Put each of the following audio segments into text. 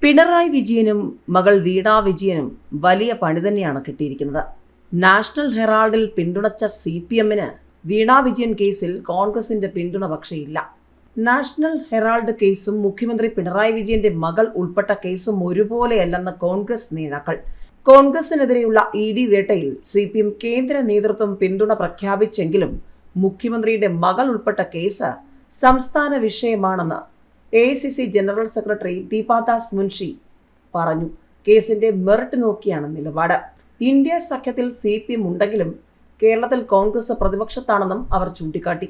പിണറായി വിജയനും മകൾ വീണാ വിജയനും വലിയ പണി തന്നെയാണ് കിട്ടിയിരിക്കുന്നത്. നാഷണൽ ഹെറാൾഡിൽ പിന്തുണച്ച CPM-ന് വീണാ വിജയൻ കേസിൽ കോൺഗ്രസിന്റെ പിന്തുണ പക്ഷേയില്ല. നാഷണൽ ഹെറാൾഡ് കേസും മുഖ്യമന്ത്രി പിണറായി വിജയന്റെ മകൾ ഉൾപ്പെട്ട കേസും ഒരുപോലെയല്ലെന്ന് കോൺഗ്രസ് നേതാക്കൾ. കോൺഗ്രസിനെതിരെയുള്ള ED വേട്ടയിൽ CPM കേന്ദ്ര നേതൃത്വം പിന്തുണ പ്രഖ്യാപിച്ചെങ്കിലും മുഖ്യമന്ത്രിയുടെ മകൾ ഉൾപ്പെട്ട കേസ് സംസ്ഥാന വിഷയമാണെന്ന് AICC general secretary Deepa Das Munshi പറഞ്ഞു. കേസിന്റെ മെറിറ്റ് നോക്കിയാണ് നിലപാട്. ഇന്ത്യ സഖ്യത്തിൽ CPM ഉണ്ടെങ്കിലും കേരളത്തിൽ കോൺഗ്രസ് പ്രതിപക്ഷത്താണെന്നും അവർ ചൂണ്ടിക്കാട്ടി.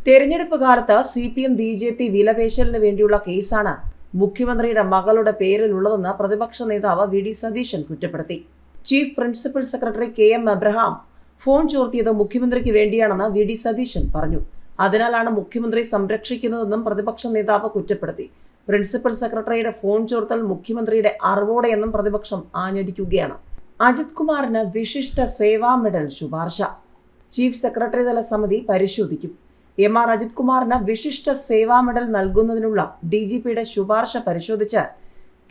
തെരഞ്ഞെടുപ്പ് കാലത്ത് CPM BJP വിലപേശലിന് വേണ്ടിയുള്ള കേസാണ് മുഖ്യമന്ത്രിയുടെ മകളുടെ പേരിലുള്ളതെന്ന് പ്രതിപക്ഷ നേതാവ് VD സതീശൻ കുറ്റപ്പെടുത്തി. Chief principal secretary KM Abraham phone ചോർത്തിയത് മുഖ്യമന്ത്രിക്ക് വേണ്ടിയാണെന്ന് VD സതീശൻ പറഞ്ഞു. അതിനാലാണ് മുഖ്യമന്ത്രി സംരക്ഷിക്കുന്നതെന്നും പ്രതിപക്ഷ നേതാവ് കുറ്റപ്പെടുത്തി. പ്രിൻസിപ്പൽ സെക്രട്ടറിയുടെ ഫോൺ ചോർത്തൽ മുഖ്യമന്ത്രിയുടെ അറിവോടെയെന്നും പ്രതിപക്ഷം ആഞ്ഞടിക്കുകയാണ്. അജിത് കുമാറിന് വിശിഷ്ട സേവാ മെഡൽ ശുപാർശ. ചീഫ് സെക്രട്ടറി തല സമിതി പരിശോധിക്കും. MR അജിത് കുമാറിന് വിശിഷ്ട സേവാ മെഡൽ നൽകുന്നതിനുള്ള DGPയുടെ ശുപാർശ പരിശോധിച്ച്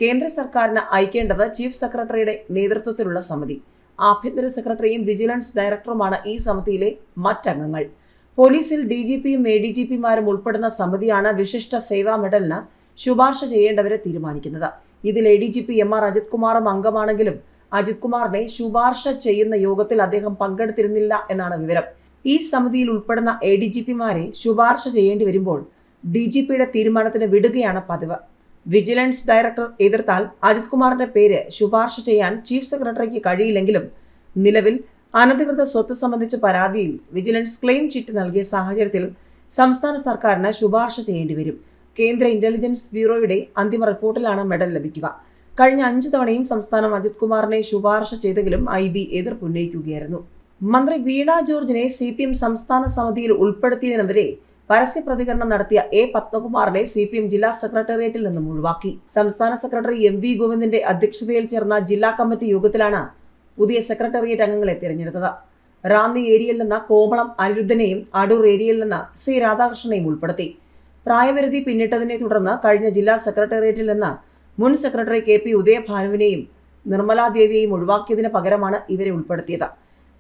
കേന്ദ്ര സർക്കാരിന് അയക്കേണ്ടത് ചീഫ് സെക്രട്ടറിയുടെ നേതൃത്വത്തിലുള്ള സമിതി. ആഭ്യന്തര സെക്രട്ടറിയും വിജിലൻസ് ഡയറക്ടറുമാണ് ഈ സമിതിയിലെ മറ്റംഗങ്ങൾ. പോലീസിൽ DGPയും ADGPമാരും ഉൾപ്പെടുന്ന സമിതിയാണ് വിശിഷ്ട സേവാ മെഡലിന് ശുപാർശ ചെയ്യേണ്ടവരെ തീരുമാനിക്കുന്നത്. ഇതിൽ ADGP MR അജിത് കുമാറും അംഗമാണെങ്കിലും അജിത് കുമാറിനെ ശുപാർശ ചെയ്യുന്ന യോഗത്തിൽ അദ്ദേഹം പങ്കെടുത്തിരുന്നില്ല എന്നാണ് വിവരം. ഈ സമിതിയിൽ ഉൾപ്പെടുന്ന ADGPമാരെ ശുപാർശ ചെയ്യേണ്ടി വരുമ്പോൾ DGPയുടെ തീരുമാനത്തിന് വിടുകയാണ് പതിവ്. വിജിലൻസ് ഡയറക്ടർ എതിർത്താൽ അജിത് കുമാറിന്റെ പേര് ശുപാർശ ചെയ്യാൻ ചീഫ് സെക്രട്ടറിക്ക് കഴിയില്ലെങ്കിലും നിലവിൽ അനധികൃത സ്വത്ത് സംബന്ധിച്ച പരാതിയിൽ വിജിലൻസ് ക്ലെയിം ചിറ്റ് നൽകിയ സാഹചര്യത്തിൽ സംസ്ഥാന സർക്കാരിന് ശുപാർശ ചെയ്യേണ്ടി വരും. കേന്ദ്ര ഇന്റലിജൻസ് ബ്യൂറോയുടെ അന്തിമ റിപ്പോർട്ടിലാണ് മെഡൽ ലഭിക്കുക. കഴിഞ്ഞ 5 തവണയും സംസ്ഥാനം അജിത് കുമാറിനെ ശുപാർശ ചെയ്തെങ്കിലും IB എതിർപ്പുന്നയിക്കുകയായിരുന്നു. മന്ത്രി വീണ ജോർജിനെ CPM സംസ്ഥാന സമിതിയിൽ ഉൾപ്പെടുത്തിയതിനെതിരെ പരസ്യ പ്രതികരണം നടത്തിയ A പത്മകുമാറിനെ CPM ജില്ലാ സെക്രട്ടേറിയറ്റിൽ നിന്നും ഒഴിവാക്കി. സംസ്ഥാന സെക്രട്ടറി MV ഗോവിന്ദന്റെ അധ്യക്ഷതയിൽ ചേർന്ന ജില്ലാ കമ്മിറ്റി യോഗത്തിലാണ് പുതിയ സെക്രട്ടേറിയറ്റ് അംഗങ്ങളെ തിരഞ്ഞെടുത്തത്. റാന്നി ഏരിയയിൽ നിന്ന് കോമളം അനിരുദ്ധനെയും അടൂർ ഏരിയയിൽ നിന്ന് C രാധാകൃഷ്ണനെയും ഉൾപ്പെടുത്തി. പ്രായപരിധി പിന്നിട്ടതിനെ തുടർന്ന് കഴിഞ്ഞ ജില്ലാ സെക്രട്ടേറിയറ്റിൽ നിന്ന് മുൻ സെക്രട്ടറി KP ഉദയഭാനുവിനെയും നിർമ്മലാദേവിയെയും ഒഴിവാക്കിയതിന് പകരമാണ് ഇവരെ ഉൾപ്പെടുത്തിയത്.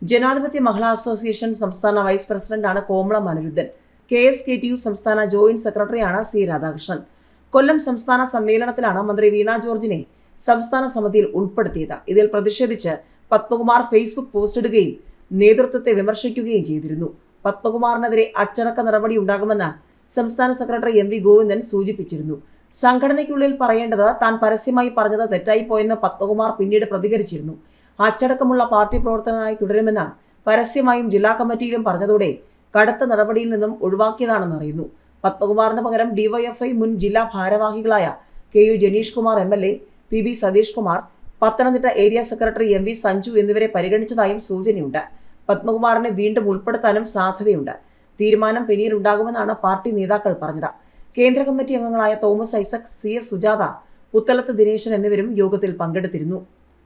ജനാധിപത്യ മഹിളാ അസോസിയേഷൻ സംസ്ഥാന വൈസ് പ്രസിഡന്റാണ് കോമളം അനിരുദ്ധൻ. KSKTU സംസ്ഥാന ജോയിന്റ് സെക്രട്ടറിയാണ് C രാധാകൃഷ്ണൻ. കൊല്ലം സംസ്ഥാന സമ്മേളനത്തിലാണ് മന്ത്രി വീണ ജോർജിനെ സംസ്ഥാന സമിതിയിൽ ഉൾപ്പെടുത്തിയത്. ഇതിൽ പ്രതിഷേധിച്ച് പത്മകുമാർ ഫേസ്ബുക്ക് പോസ്റ്റ് ഇടുകയും നേതൃത്വത്തെ വിമർശിക്കുകയും ചെയ്തിരുന്നു. പത്മകുമാറിനെതിരെ അച്ചടക്ക നടപടി ഉണ്ടാകുമെന്ന് സംസ്ഥാന സെക്രട്ടറി MV ഗോവിന്ദൻ സൂചിപ്പിച്ചിരുന്നു. സംഘടനയ്ക്കുള്ളിൽ പറയേണ്ടത് താൻ പരസ്യമായി പറഞ്ഞത് തെറ്റായിപ്പോയെന്ന് പത്മകുമാർ പിന്നീട് പ്രതികരിച്ചിരുന്നു. അച്ചടക്കമുള്ള പാർട്ടി പ്രവർത്തകനായി തുടരുമെന്ന് പരസ്യമായും ജില്ലാ കമ്മിറ്റിയിലും പറഞ്ഞതോടെ കടുത്ത നടപടിയിൽ നിന്നും ഒഴിവാക്കിയതാണെന്ന് അറിയുന്നു. പത്മകുമാറിന് പകരം DYFI മുൻ ജില്ലാ ഭാരവാഹികളായ KU Janeesh Kumar MLA, PB Satheesh Kumar, Pathanamthitta area secretary MV Sanju എന്നിവരെ പരിഗണിച്ചതായും സൂചനയുണ്ട്. പത്മകുമാറിനെ വീണ്ടും ഉൾപ്പെടുത്താനും സാധ്യതയുണ്ട്. തീരുമാനം പിന്നീടുണ്ടാകുമെന്നാണ് പാർട്ടി നേതാക്കൾ പറഞ്ഞത്. കേന്ദ്ര കമ്മിറ്റി അംഗങ്ങളായ തോമസ് ഐസക്, CS സുജാത, പുത്തലത്ത് ദിനേശൻ എന്നിവരും യോഗത്തിൽ പങ്കെടുത്തിരുന്നു.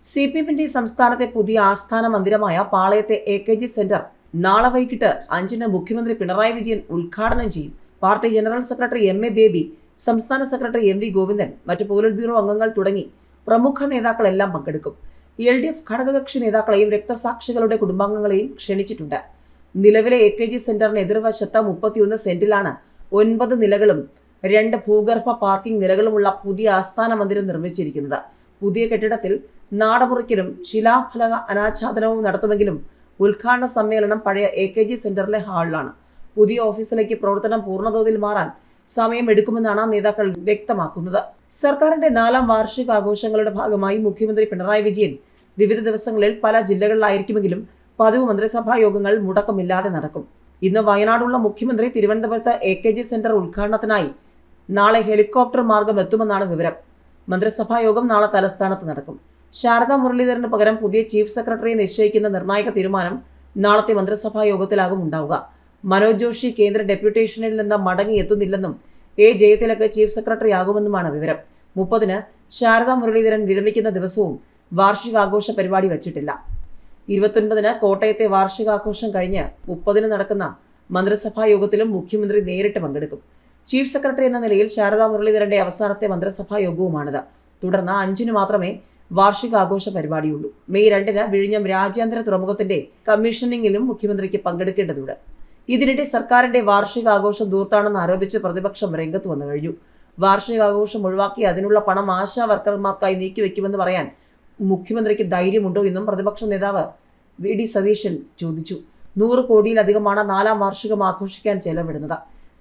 CPM-ന്റെ സംസ്ഥാനത്തെ പുതിയ ആസ്ഥാന മന്ദിരമായ പാളയത്തെ AKG സെന്റർ നാളെ വൈകിട്ട് 5-ന് മുഖ്യമന്ത്രി പിണറായി വിജയൻ ഉദ്ഘാടനം ചെയ്യും. Party general secretary MA baby, സംസ്ഥാന സെക്രട്ടറി MV ഗോവിന്ദൻ, മറ്റ് പോളിറ്റ് ബ്യൂറോ അംഗങ്ങൾ തുടങ്ങി പ്രമുഖ നേതാക്കളെല്ലാം പങ്കെടുക്കും. LDF ഘടകകക്ഷി നേതാക്കളെയും രക്തസാക്ഷികളുടെ കുടുംബാംഗങ്ങളെയും ക്ഷണിച്ചിട്ടുണ്ട്. നിലവിലെ AKG സെന്ററിന് എതിർവശത്ത് 31 സെന്റിലാണ് 9 നിലകളും 2 ഭൂഗർഭ പാർക്കിംഗ് നിലകളുമുള്ള പുതിയ ആസ്ഥാന മന്ദിരം നിർമ്മിച്ചിരിക്കുന്നത്. പുതിയ കെട്ടിടത്തിൽ നാടമുറിക്കലും ശിലാഫലക അനാച്ഛാദനവും നടത്തുമെങ്കിലും ഉദ്ഘാടന സമ്മേളനം പഴയ AKG സെന്ററിലെ ഹാളിലാണ്. പുതിയ ഓഫീസിലേക്ക് പ്രവർത്തനം പൂർണ്ണതോതിൽ മാറാൻ സമയമെടുക്കുമെന്നാണ് നേതാക്കൾ വ്യക്തമാക്കുന്നത്. സർക്കാരിന്റെ 4ാം വാർഷികാഘോഷങ്ങളുടെ ഭാഗമായി മുഖ്യമന്ത്രി പിണറായി വിജയൻ വിവിധ ദിവസങ്ങളിൽ പല ജില്ലകളിലായിരിക്കുമെങ്കിലും പതിവ് മന്ത്രിസഭാ യോഗങ്ങൾ മുടക്കമില്ലാതെ നടക്കും. ഇന്ന് വയനാടുള്ള മുഖ്യമന്ത്രി തിരുവനന്തപുരത്ത് AKG സെന്റർ ഉദ്ഘാടനത്തിനായി നാളെ ഹെലികോപ്റ്റർ മാർഗം എത്തുമെന്നാണ് വിവരം. മന്ത്രിസഭാ യോഗം നാളെ തലസ്ഥാനത്ത് നടക്കും. ശാരദാ മുരളീധരന് പകരം പുതിയ ചീഫ് സെക്രട്ടറിയെ നിശ്ചയിക്കുന്ന നിർണായക തീരുമാനം നാളത്തെ മന്ത്രിസഭാ യോഗത്തിലാകും ഉണ്ടാവുക. മനോജ് ജോഷി കേന്ദ്ര ഡെപ്യൂട്ടേഷനിൽ നിന്ന് മടങ്ങിയെത്തുന്നില്ലെന്നും A ജയതിലക് ചീഫ് സെക്രട്ടറി ആകുമെന്നുമാണ് വിവരം. 30-ന് ശാരദാ മുരളീധരൻ വിരമിക്കുന്ന ദിവസവും വാർഷികാഘോഷ പരിപാടി വച്ചിട്ടില്ല. 29-ന് കോട്ടയത്തെ വാർഷികാഘോഷം കഴിഞ്ഞ് 30-ന് നടക്കുന്ന മന്ത്രിസഭാ യോഗത്തിലും മുഖ്യമന്ത്രി നേരിട്ട് പങ്കെടുക്കും. ചീഫ് സെക്രട്ടറി എന്ന നിലയിൽ ശാരദാ മുരളീധരന്റെ അവസാനത്തെ മന്ത്രിസഭാ യോഗവുമാണിത്. തുടർന്ന് 5-ന് മാത്രമേ വാർഷികാഘോഷ പരിപാടിയുള്ളൂ. മെയ് 2-ന് വിഴിഞ്ഞം രാജ്യാന്തര തുറമുഖത്തിന്റെ കമ്മീഷനിങ്ങിലും മുഖ്യമന്ത്രിക്ക് പങ്കെടുക്കേണ്ടതുണ്ട്. ഇതിനിടെ സർക്കാരിന്റെ വാർഷികാഘോഷം ദൂർത്താണെന്ന് ആരോപിച്ച് പ്രതിപക്ഷം രംഗത്ത് വന്നു കഴിഞ്ഞു. വാർഷികാഘോഷം ഒഴിവാക്കി അതിനുള്ള പണം ആശാ വർക്കർമാർക്കായി നീക്കിവെക്കുമെന്ന് പറയാൻ മുഖ്യമന്ത്രിക്ക് ധൈര്യമുണ്ടോ എന്നും പ്രതിപക്ഷ നേതാവ് വി.ഡി. സതീശൻ ചോദിച്ചു. 100 കോടിയിലധികമാണ് 4ാം വാർഷികം ആഘോഷിക്കാൻ ചെലവിടുന്നത്.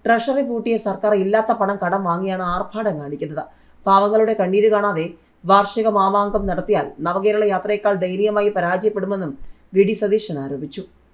ട്രഷറി പൂട്ടിയ സർക്കാർ ഇല്ലാത്ത പണം കടം വാങ്ങിയാണ് ആർഭാടം കാണിക്കുന്നത്. പാവങ്ങളുടെ കണ്ണീര് കാണാതെ വാർഷിക മാമാങ്കം നടത്തിയാൽ നവകേരള യാത്രയേക്കാൾ ദയനീയമായി പരാജയപ്പെടുമെന്നും വി.ഡി. സതീശൻ ആരോപിച്ചു.